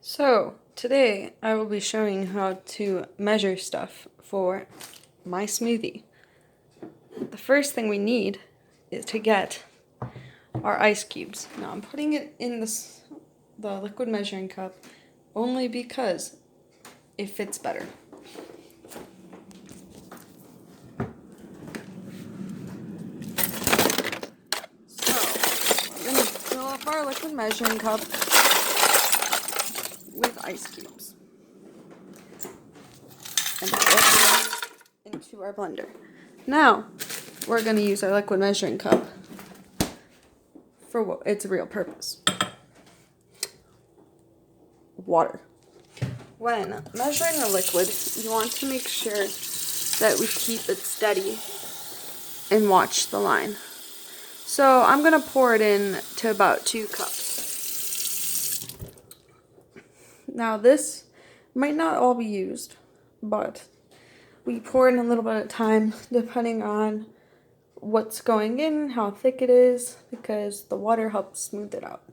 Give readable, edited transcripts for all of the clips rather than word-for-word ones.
So, today I will be showing how to measure stuff for my smoothie. The first thing we need is to get our ice cubes. Now I'm putting it in the liquid measuring cup only because it fits better. So, we're going to fill up our liquid measuring cup with ice cubes. And put it into our blender. Now, we're going to use our liquid measuring cup for what its real purpose. Water. When measuring a liquid, you want to make sure that we keep it steady and watch the line. So I'm going to pour it in to about 2 cups. Now this might not all be used, but we pour in a little bit at a time depending on what's going in, how thick it is, because the water helps smooth it out.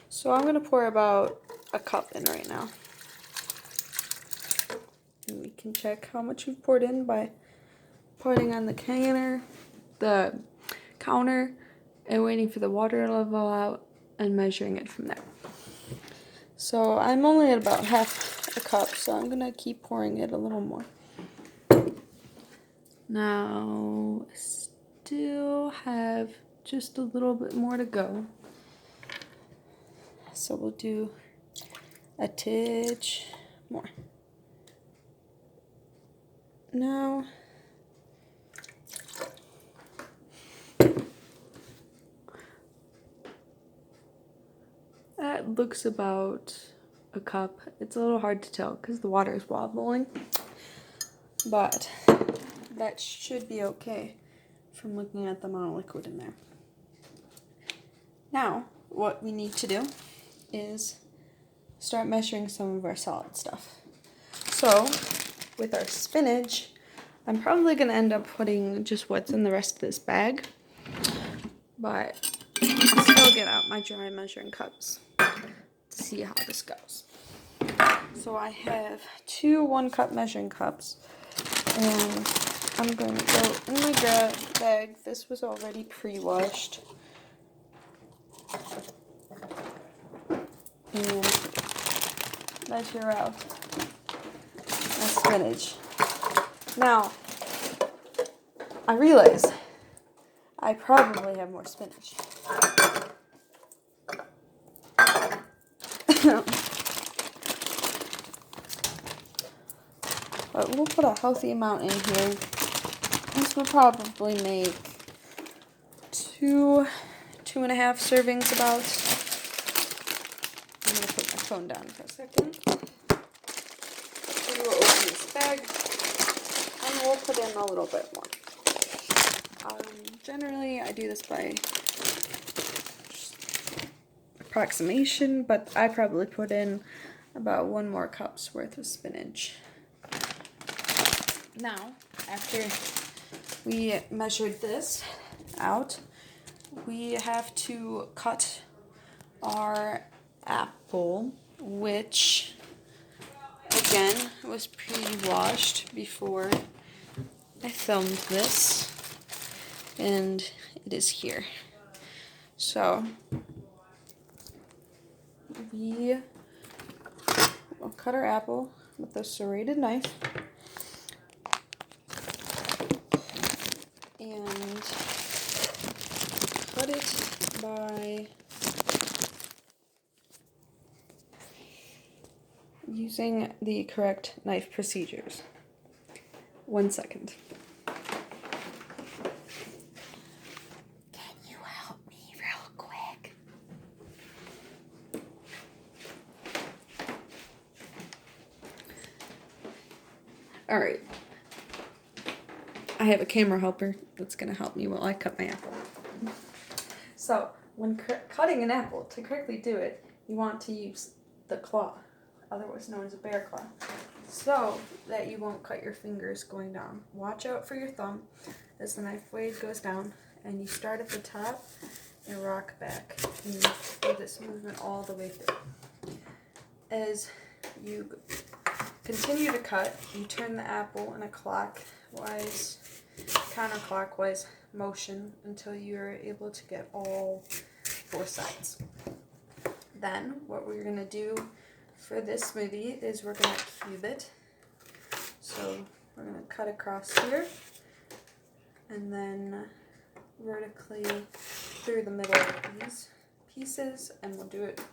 So I'm going to pour about a cup in right now. And we can check how much we've poured in by putting on the counter, and waiting for the water to level out and measuring it from there. So I'm only at about half a cup, so I'm going to keep pouring it a little more. Now, I still have just a little bit more to go. So we'll do a tidge more. Now, that looks about a cup. It's a little hard to tell because the water is wobbling, but that should be okay from looking at the amount of liquid in there. Now, what we need to do is start measuring some of our solid stuff. So, with our spinach, I'm probably going to end up putting just what's in the rest of this bag, but I'll still get out my dry measuring cups to see how this goes. So I have 2 1-cup measuring cups, and I'm going to go in my bag. This was already pre-washed. And measure out my spinach. Now, I realize I probably have more spinach. But we'll put a healthy amount in here. This will probably make 2.5 servings about. I'm going to put my phone down for a second. We will open this bag and we'll put in a little bit more. Generally, I do this by approximation, but I probably put in about 1 more cup's worth of spinach. Now, after we measured this out, we have to cut our apple, which again was pre-washed before I filmed this, and it is here. So we will cut our apple with a serrated knife and cut it by using the correct knife procedures. 1 second. Can you help me real quick? Alright. I have a camera helper that's going to help me while I cut my apple. So, when cutting an apple, to correctly do it, you want to use the claw, otherwise known as a bear claw, so that you won't cut your fingers going down. Watch out for your thumb as the knife blade goes down, and you start at the top and rock back, and you do this movement all the way through. as you continue to cut, you turn the apple in a counterclockwise motion until you're able to get all 4 sides. Then what we're going to do for this smoothie is we're going to cube it. So we're going to cut across here and then vertically through the middle of these pieces, and we'll do it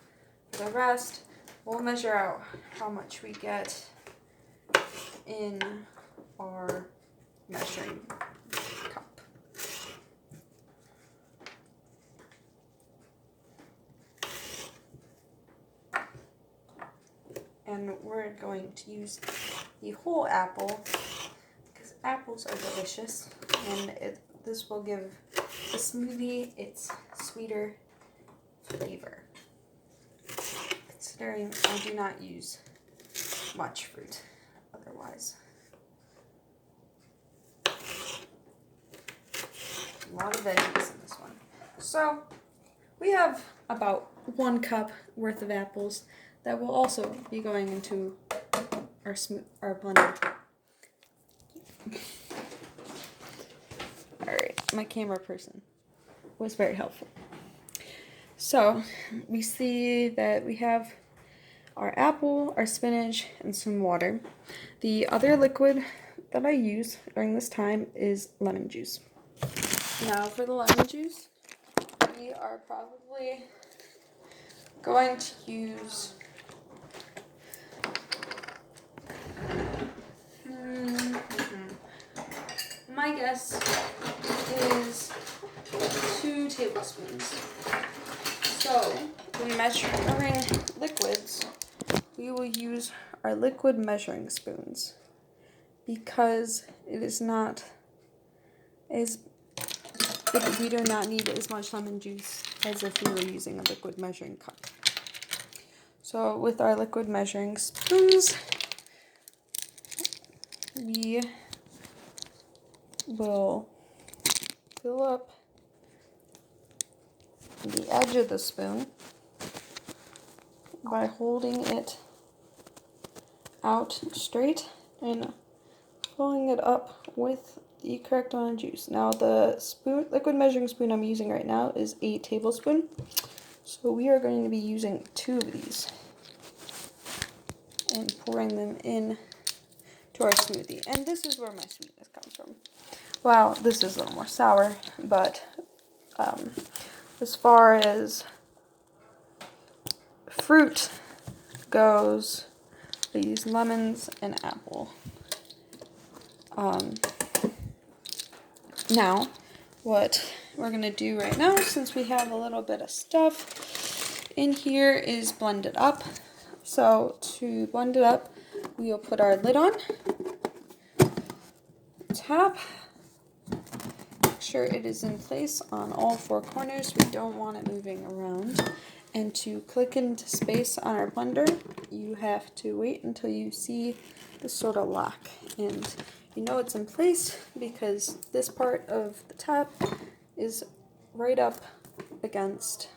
for the rest. We'll measure out how much we get in our measuring cup. And we're going to use the whole apple because apples are delicious, and this will give the smoothie its sweeter flavor. Considering I do not use much fruit otherwise. A lot of veggies in this one. So we have about 1 cup worth of apples that will also be going into our blender. Alright, my camera person was very helpful. So we see that we have our apple, our spinach, and some water. The other liquid that I use during this time is lemon juice. Now for the lemon juice, we are probably going to use my guess is 2 tablespoons. So when measuring liquids, we will use our liquid measuring spoons because it is not as we do not need as much lemon juice as if we were using a liquid measuring cup. So with our liquid measuring spoons, we will fill up the edge of the spoon by holding it out straight and filling it up with the correct amount of juice. Now the liquid measuring spoon I'm using right now is 8 tablespoons. So we are going to be using 2 of these and pouring them in to our smoothie. And this is where my sweetness comes from. Well, this is a little more sour, but as far as fruit goes, I use lemons and apple. Now, what we're going to do right now, since we have a little bit of stuff in here, is blend it up. So to blend it up, we will put our lid on, tap, make sure it is in place on all 4 corners. We don't want it moving around. And to click into space on our blender, you have to wait until you see this sort of lock. And you know it's in place because this part of the tap is right up against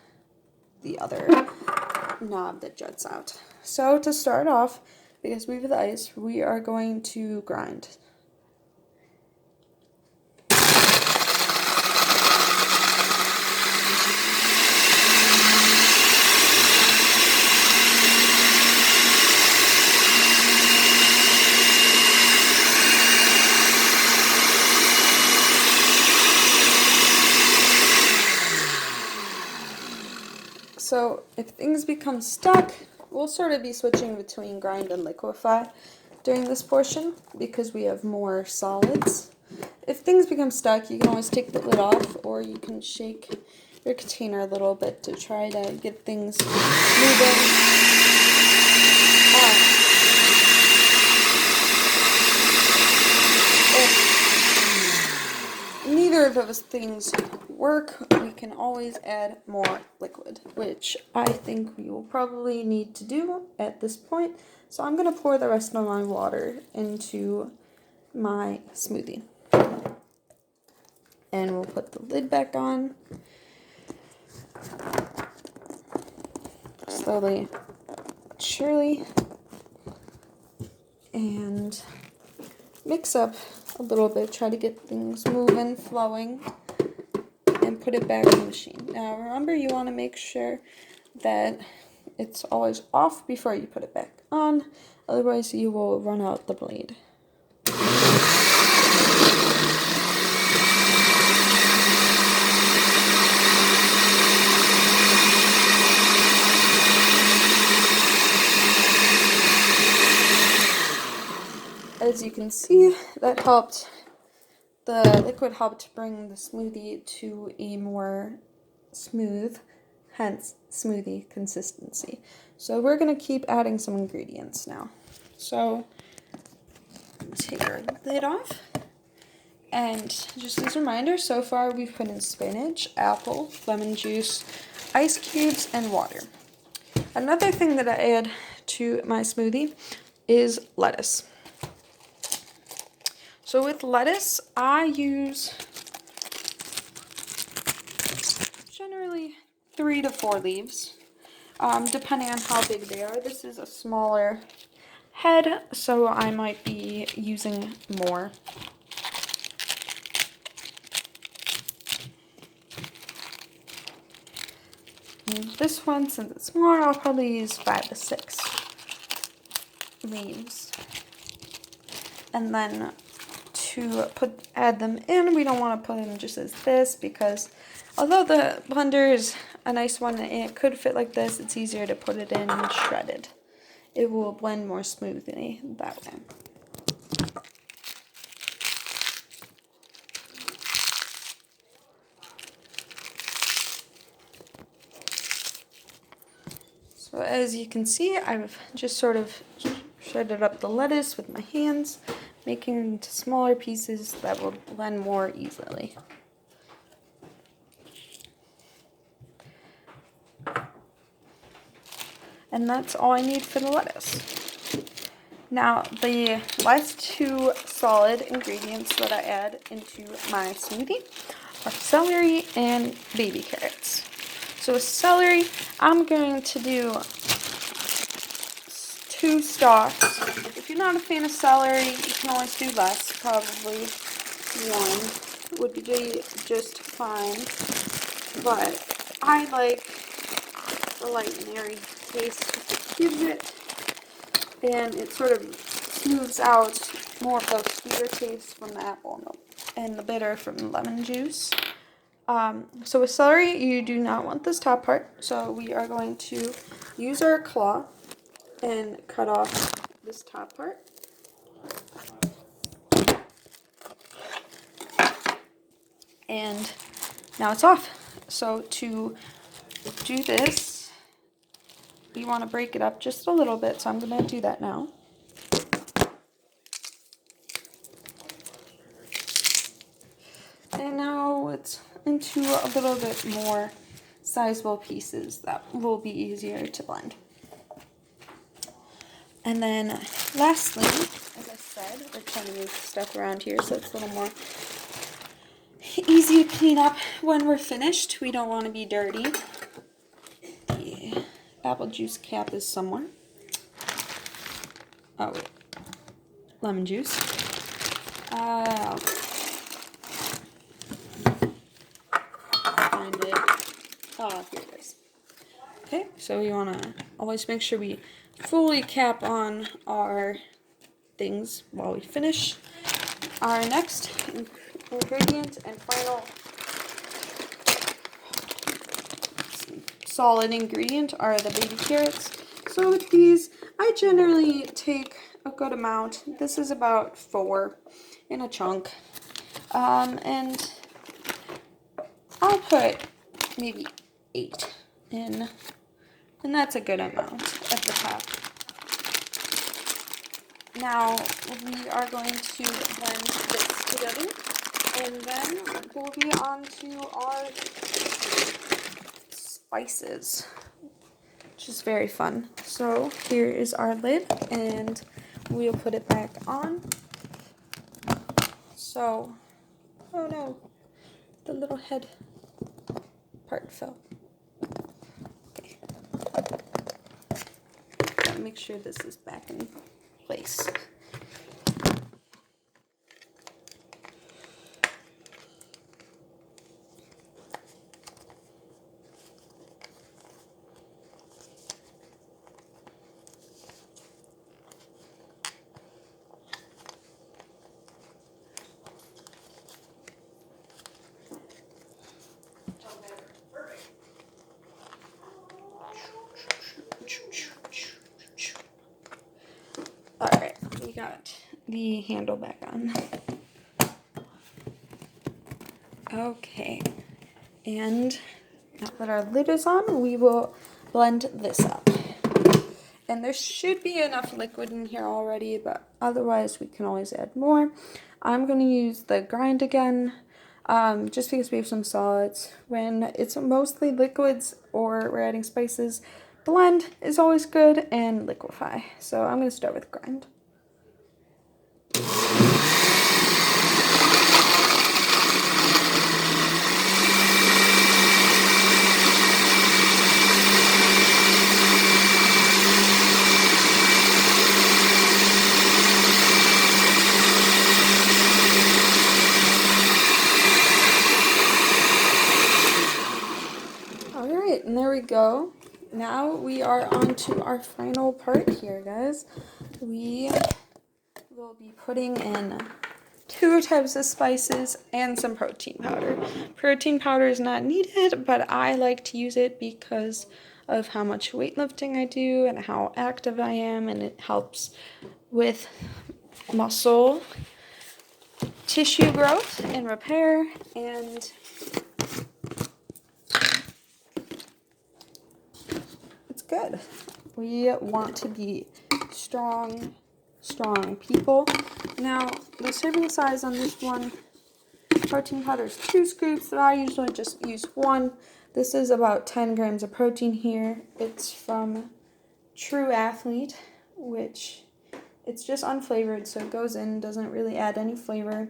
the other knob that juts out. So to start off, because we have the ice, we are going to grind. So if things become stuck, we'll sort of be switching between grind and liquefy during this portion because we have more solids. If things become stuck, you can always take the lid off, or you can shake your container a little bit to try to get things moving. If neither of those things work, we can always add more liquid, which I think we will probably need to do at this point. So I'm going to pour the rest of my water into my smoothie. And we'll put the lid back on. Slowly surely. And mix up a little bit, try to get things moving, flowing, and put it back in the machine. Now remember, you want to make sure that it's always off before you put it back on, otherwise you will run out the blade. As you can see, that helped. The liquid helped bring the smoothie to a more smooth, hence smoothie consistency. So we're going to keep adding some ingredients now. So take our lid off. And just as a reminder, so far we've put in spinach, apple, lemon juice, ice cubes, and water. Another thing that I add to my smoothie is lettuce. So with lettuce, I use generally 3 to 4 leaves, depending on how big they are. This is a smaller head, so I might be using more. And this one, since it's smaller, I'll probably use 5 to 6 leaves. And then to add them in, we don't want to put them just as this, because although the blender is a nice one and it could fit like this, it's easier to put it in shredded. It will blend more smoothly that way. So as you can see, I've just sort of shredded up the lettuce with my hands, making it into smaller pieces that will blend more easily. And that's all I need for the lettuce. Now, the last 2 solid ingredients that I add into my smoothie are celery and baby carrots. So with celery, I'm going to do 2 stalks. If you're not a fan of celery, you can always do less. Probably 1 would be just fine. But I like the light and airy taste it gives it. And it sort of smooths out more of the sweeter taste from the apple and the bitter from the lemon juice. So with celery, you do not want this top part, so we are going to use our claw and cut off this top part. And now it's off. So to do this, you want to break it up just a little bit, so I'm going to do that now. And now it's into a little bit more sizable pieces that will be easier to blend. And then lastly, as I said, we're trying to move stuff around here so it's a little more easy to clean up when we're finished. We don't want to be dirty. The apple juice cap is somewhere. Oh, wait. Lemon juice. I'll find it. Oh, here it is. Okay, so you want to always make sure we fully cap on our things while we finish. Our next ingredient and final solid ingredient are the baby carrots. So with these, I generally take a good amount. This is about 4 in a chunk. And I'll put maybe 8 in. And that's a good amount at the top. Now we are going to blend this together, and then we'll be on to our spices, which is very fun. So here is our lid, and we'll put it back on. So, oh no, the little head part fell. Okay. make sure this is back in place. Alright, we got the handle back on. Okay, and now that our lid is on, we will blend this up. And there should be enough liquid in here already, but otherwise we can always add more. I'm going to use the grind again, just because we have some solids. When it's mostly liquids or we're adding spices, blend is always good, and liquefy. So I'm going to start with grind. Alright, and there we go. Now we are on to our final part here, guys. We will be putting in 2 types of spices and some protein powder. Protein powder is not needed, but I like to use it because of how much weightlifting I do and how active I am, and it helps with muscle tissue growth and repair, and it's good. We want to be strong people. Now, the serving size on this one, protein powder is 2 scoops, but I usually just use 1. This is about 10 grams of protein here. It's from True Athlete, which it's just unflavored, so it goes in, doesn't really add any flavor.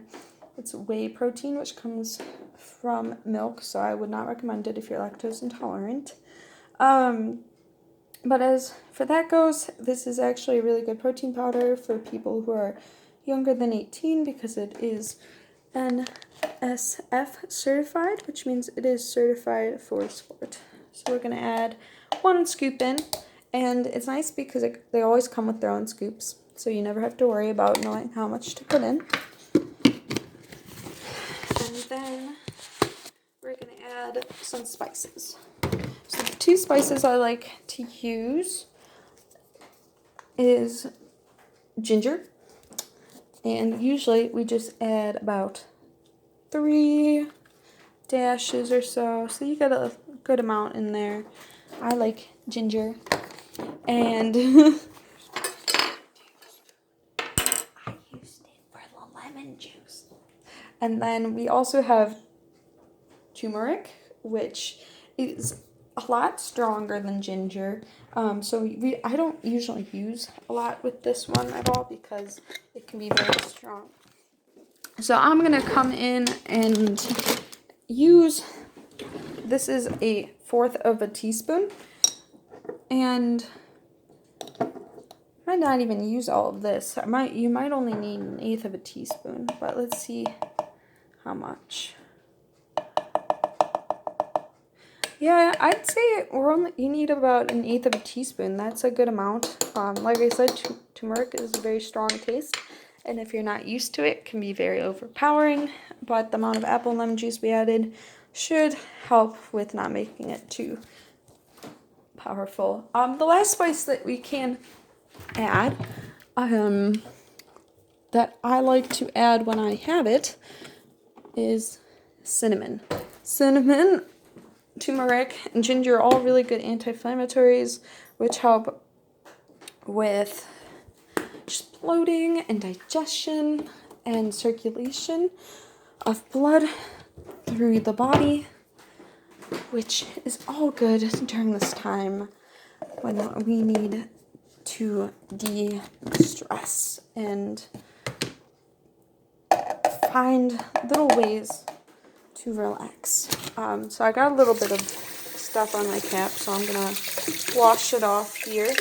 It's whey protein, which comes from milk, so I would not recommend it if you're lactose intolerant. But as for that goes, this is actually a really good protein powder for people who are younger than 18 because it is NSF certified, which means it is certified for sport. So we're going to add 1 scoop in, and it's nice because they always come with their own scoops, so you never have to worry about knowing how much to put in. And then we're going to add some spices. So the 2 spices I like to use is ginger, and usually we just add about 3 dashes or so you get a good amount in there. I like ginger, and I used it for the lemon juice. And then we also have turmeric, which is a lot stronger than ginger. So I don't usually use a lot with this one at all because it can be very strong. So I'm going to come in and use, this is a 1/4 of a teaspoon. And I might not even use all of this. You might only need 1/8 of a teaspoon, but let's see how much. Yeah, I'd say you need about 1/8 of a teaspoon. That's a good amount. Like I said, turmeric is a very strong taste, and if you're not used to it, it can be very overpowering. But the amount of apple and lemon juice we added should help with not making it too powerful. The last spice that we can add, that I like to add when I have it, is cinnamon. Cinnamon, turmeric, and ginger are all really good anti-inflammatories, which help with just bloating and digestion and circulation of blood through the body, which is all good during this time when we need to de-stress and find little ways to relax. So I got a little bit of stuff on my cap, so I'm gonna wash it off here.